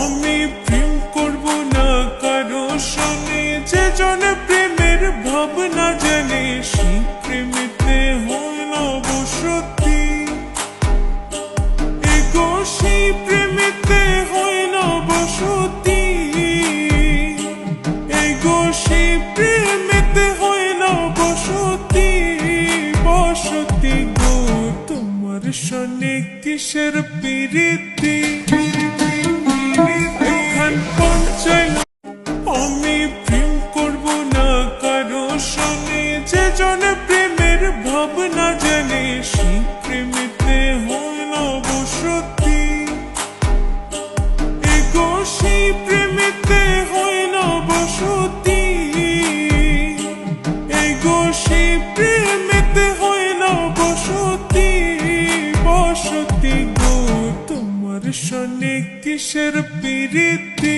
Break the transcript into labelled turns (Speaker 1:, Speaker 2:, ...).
Speaker 1: আমি প্রেম করব না কারো সঙ্গে, যে জন প্রেমের ভাবনা জানে সেই প্রেমেতে হয় না বসতি। এগো সেই প্রেমেতে হয় না বসতি, এগো সেই প্রেমেতে হয় না বসতি। বসতি গো তোমার সনে কিসের প্রীতি, এখান পঞ্চায় আমি প্রেম করব না কারো সঙ্গে, যে জন প্রেমের ভাবনা জানে সেই প্রেমেতে হয় না বসতি। এগো সেই প্রেমেতে হয় না বসতি, এগো সেই প্রেমেতে হয় না বসতি। বসতি গো তোমার সনে কিসের প্রীতি।